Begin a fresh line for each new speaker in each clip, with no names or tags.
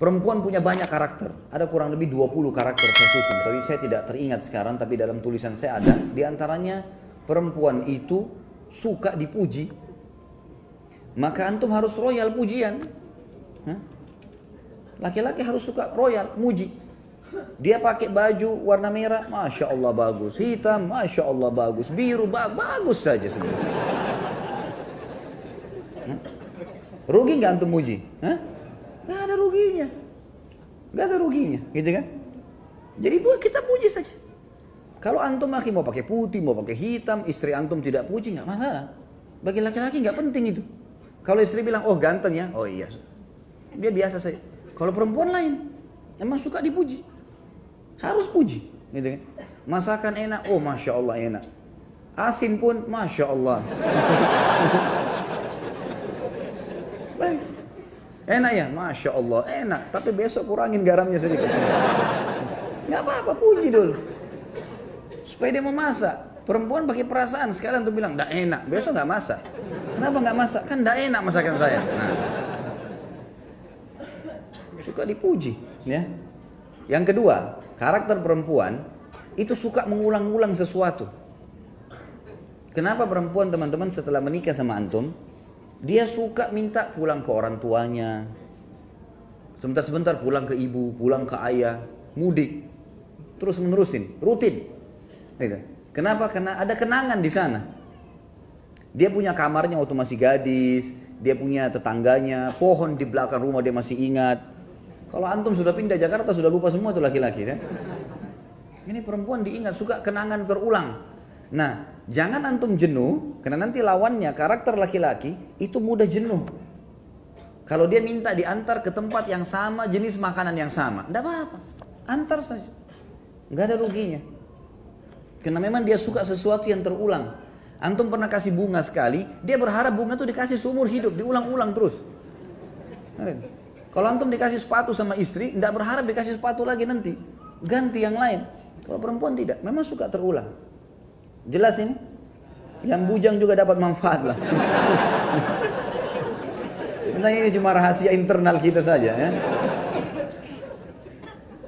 Perempuan punya banyak karakter, ada kurang lebih 20 karakter saya susun, tapi saya tidak teringat sekarang, tapi dalam tulisan saya ada, di antaranya perempuan itu suka dipuji, maka antum harus royal pujian. Laki-laki harus suka royal, muji. Dia pakai baju warna merah, Masya Allah bagus, hitam, Masya Allah bagus, biru, bagus saja sebenarnya. Rugi nggak antum muji? Nggak ada ruginya, nggak ada ruginya, gitu kan? Jadi kita puji saja. Kalau antum laki mau pakai putih, mau pakai hitam, istri antum tidak puji nggak masalah. Bagi laki-laki nggak penting itu. Kalau istri bilang, oh ganteng ya, oh iya, dia biasa saja. Kalau perempuan lain, emang suka dipuji, harus puji, gitu kan? Masakan enak, oh Masya Allah enak. Asin pun, Masya Allah. Enak ya, Masya Allah, enak. Tapi besok kurangin garamnya sedikit. Nggak apa-apa, puji dulu. Supaya dia mau masak. Perempuan pakai perasaan, sekarang tuh bilang, nggak enak, besok nggak masak. Kenapa nggak masak? Kan nggak enak masakan saya. Nah. Suka dipuji, ya. Yang kedua, karakter perempuan itu suka mengulang-ulang sesuatu. Kenapa perempuan teman-teman setelah menikah sama antum, dia suka minta pulang ke orang tuanya, sebentar-sebentar pulang ke ibu, pulang ke ayah, mudik, terus menerusin, rutin. Kenapa? Karena ada kenangan di sana. Dia punya kamarnya waktu masih gadis, dia punya tetangganya, pohon di belakang rumah dia masih ingat. Kalau antum sudah pindah Jakarta sudah lupa semua tuh laki-laki, kan? Ini perempuan diingat, suka kenangan terulang. Nah, jangan antum jenuh, karena nanti lawannya karakter laki-laki itu mudah jenuh. Kalau dia minta diantar ke tempat yang sama, jenis makanan yang sama, tidak apa-apa, antar saja, nggak ada ruginya. Karena memang dia suka sesuatu yang terulang. Antum pernah kasih bunga sekali, dia berharap bunga itu dikasih seumur hidup, diulang-ulang terus. Kalau antum dikasih sepatu sama istri, tidak berharap dikasih sepatu lagi nanti, ganti yang lain. Kalau perempuan tidak, memang suka terulang. Jelas ini? Yang bujang juga dapat manfaat lah. Sebenarnya ini cuma rahasia internal kita saja, ya.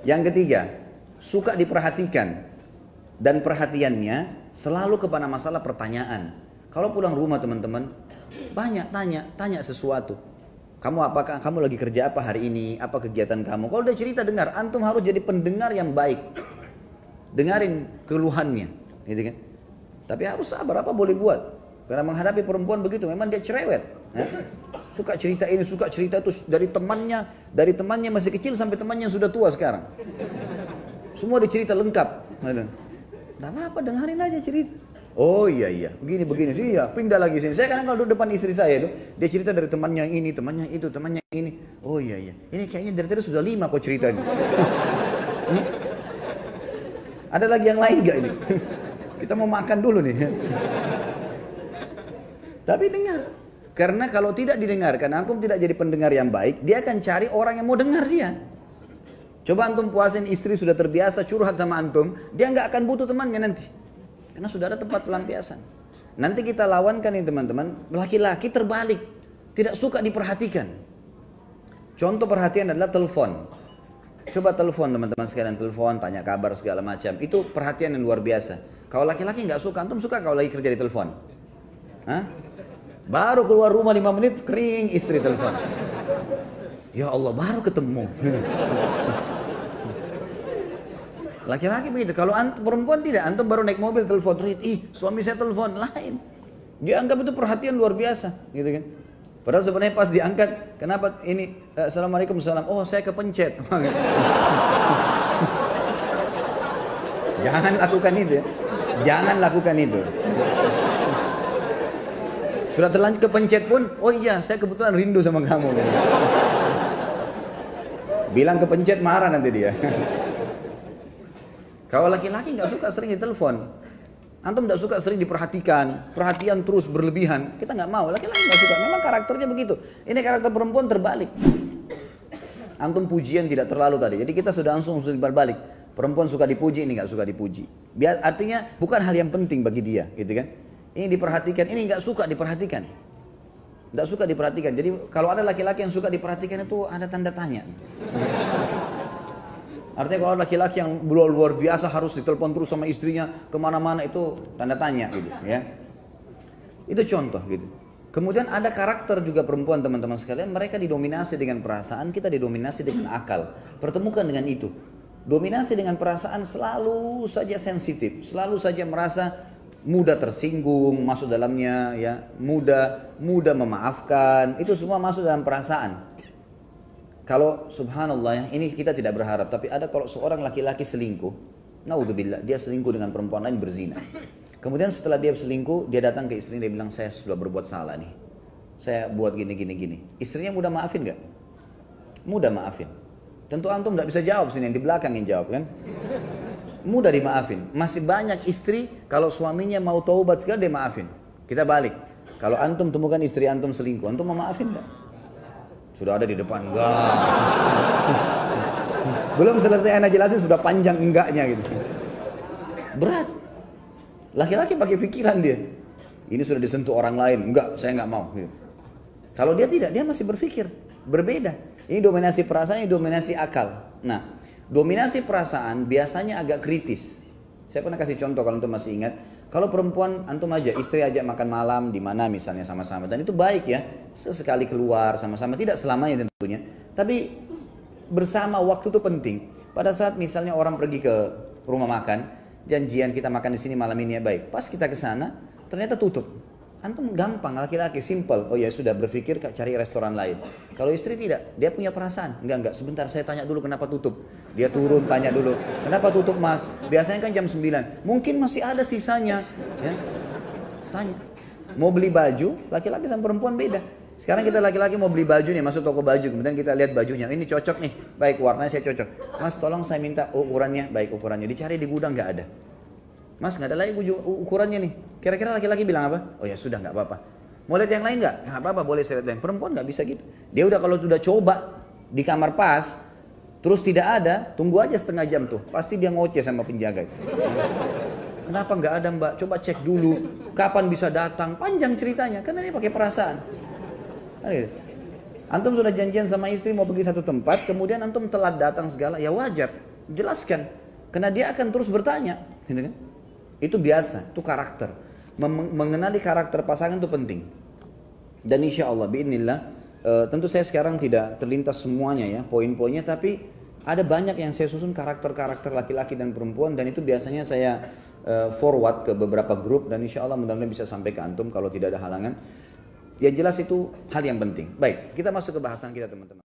Yang ketiga, suka diperhatikan. Dan perhatiannya selalu kepada masalah pertanyaan. Kalau pulang rumah teman-teman, banyak tanya sesuatu. Apakah kamu lagi kerja apa hari ini? Apa kegiatan kamu? Kalau dia cerita dengar, antum harus jadi pendengar yang baik. Dengarin keluhannya, gitu kan? Tapi harus sabar, apa boleh buat? Karena menghadapi perempuan begitu, memang dia cerewet. Suka cerita ini, suka cerita itu dari temannya masih kecil sampai temannya yang sudah tua sekarang. Semua dia cerita lengkap. Nggak apa-apa, dengerin aja cerita. Oh iya, begini, iya, pindah lagi sini. Saya kadang kalau duduk depan istri saya itu, dia cerita dari temannya ini, temannya itu, temannya ini. Oh iya, ini kayaknya dari tadi sudah 5 kok cerita ini. Ada lagi yang lain gak ini? Kita mau makan dulu nih. Tapi dengar. Karena kalau tidak didengarkan, antum tidak jadi pendengar yang baik, dia akan cari orang yang mau dengar dia. Coba antum puasin istri sudah terbiasa curhat sama antum, dia nggak akan butuh temannya nanti. Karena sudah ada tempat pelampiasan. Nanti kita lawankan ini teman-teman, laki-laki terbalik, tidak suka diperhatikan. Contoh perhatian adalah telepon. Coba telepon teman-teman sekalian, telepon, tanya kabar segala macam. Itu perhatian yang luar biasa. Kalau laki-laki nggak suka, antum suka kalau lagi kerja di telepon? Baru keluar rumah 5 menit kering istri telepon. Ya Allah, baru ketemu. Laki-laki begitu. Kalau perempuan tidak, antum baru naik mobil telepon, suami saya telepon, lain. Dia anggap itu perhatian luar biasa, gitu kan? Padahal sebenarnya pas diangkat, kenapa ini? Assalamualaikum, salam. Oh, saya kepencet. Jangan lakukan itu ya. Jangan lakukan itu. Sudah terlanjur kepencet pun, oh iya, saya kebetulan rindu sama kamu. Bilang kepencet marah nanti dia. Kalau laki-laki nggak suka sering ditelepon, antum nggak suka sering diperhatikan, perhatian terus berlebihan, kita nggak mau. Laki-laki nggak suka, memang karakternya begitu. Ini karakter perempuan terbalik. Antum pujian tidak terlalu tadi, jadi kita sudah langsung berbalik. Perempuan suka dipuji, ini nggak suka dipuji. Artinya bukan hal yang penting bagi dia, gitu kan? Ini diperhatikan, ini nggak suka diperhatikan. Tidak suka diperhatikan. Jadi kalau ada laki-laki yang suka diperhatikan itu ada tanda tanya. Artinya kalau ada laki-laki yang luar biasa harus ditelepon terus sama istrinya kemana-mana, itu tanda tanya gitu ya. Itu contoh gitu. Kemudian ada karakter juga perempuan teman-teman sekalian, mereka didominasi dengan perasaan, kita didominasi dengan akal. Pertemukan dengan itu. Dominasi dengan perasaan selalu saja sensitif, selalu saja merasa mudah tersinggung, masuk dalamnya ya, mudah memaafkan, itu semua masuk dalam perasaan. Kalau subhanallah ya, ini kita tidak berharap, tapi ada kalau seorang laki-laki selingkuh, naudzubillah, dia selingkuh dengan perempuan lain, berzina. Kemudian setelah dia selingkuh, dia datang ke istrinya, dia bilang, saya sudah berbuat salah nih. Saya buat gini. Istrinya mudah maafin gak? Mudah maafin. Tentu antum gak bisa jawab sini, yang di belakang yang jawab kan? Mudah dimaafin. Masih banyak istri, kalau suaminya mau taubat sekali, dia maafin. Kita balik. Kalau antum temukan istri antum selingkuh, antum mau maafin gak? Sudah ada di depan, enggak. Belum selesai anak jelasin, sudah panjang enggaknya gitu. Berat. Laki-laki pakai pikiran dia. Ini sudah disentuh orang lain. Enggak, saya enggak mau. Kalau dia tidak, dia masih berpikir. Berbeda. Ini dominasi perasaan, ini dominasi akal. Nah, dominasi perasaan biasanya agak kritis. Saya pernah kasih contoh kalau antum masih ingat. Kalau perempuan, antum aja, istri ajak makan malam di mana misalnya sama-sama. Dan itu baik ya. Sesekali keluar sama-sama. Tidak selamanya tentunya. Tapi bersama waktu itu penting. Pada saat misalnya orang pergi ke rumah makan, janjian kita makan di sini malam ini ya, baik. Pas kita ke sana, ternyata tutup. Antum gampang, laki-laki simple. Oh ya sudah, berpikir cari restoran lain. Kalau istri tidak, dia punya perasaan. Enggak, sebentar saya tanya dulu kenapa tutup. Dia turun tanya dulu, kenapa tutup mas? Biasanya kan jam 9. Mungkin masih ada sisanya. Ya. Tanya. Mau beli baju, laki-laki sama perempuan beda. Sekarang kita laki-laki mau beli baju nih, masuk toko baju, kemudian kita lihat bajunya, ini cocok nih, baik warnanya saya cocok. Mas tolong saya minta ukurannya, baik ukurannya, dicari di gudang nggak ada. Mas nggak ada lagi ukurannya nih, kira-kira laki-laki bilang apa? Oh ya sudah nggak apa-apa. Mau lihat yang lain nggak? Nggak apa-apa, boleh saya lihat yang perempuan nggak bisa gitu. Dia udah kalau sudah coba di kamar pas, terus tidak ada, tunggu aja setengah jam tuh, pasti dia ngoceh sama penjaga. Kenapa nggak ada mbak? Coba cek dulu, kapan bisa datang? Panjang ceritanya, karena dia pakai perasaan. Antum sudah janjian sama istri mau pergi satu tempat, kemudian antum telat datang segala, ya wajar, jelaskan, karena dia akan terus bertanya, gitu kan? Itu biasa, itu karakter. Mengenali karakter pasangan itu penting. Dan insya Allah, biidznillah, tentu saya sekarang tidak terlintas semuanya ya, poin-poinnya, tapi ada banyak yang saya susun karakter-karakter laki-laki dan perempuan, dan itu biasanya saya forward ke beberapa grup, dan insya Allah mudah-mudahan bisa sampai ke antum kalau tidak ada halangan. Yang jelas itu hal yang penting. Baik, kita masuk ke bahasan kita teman-teman.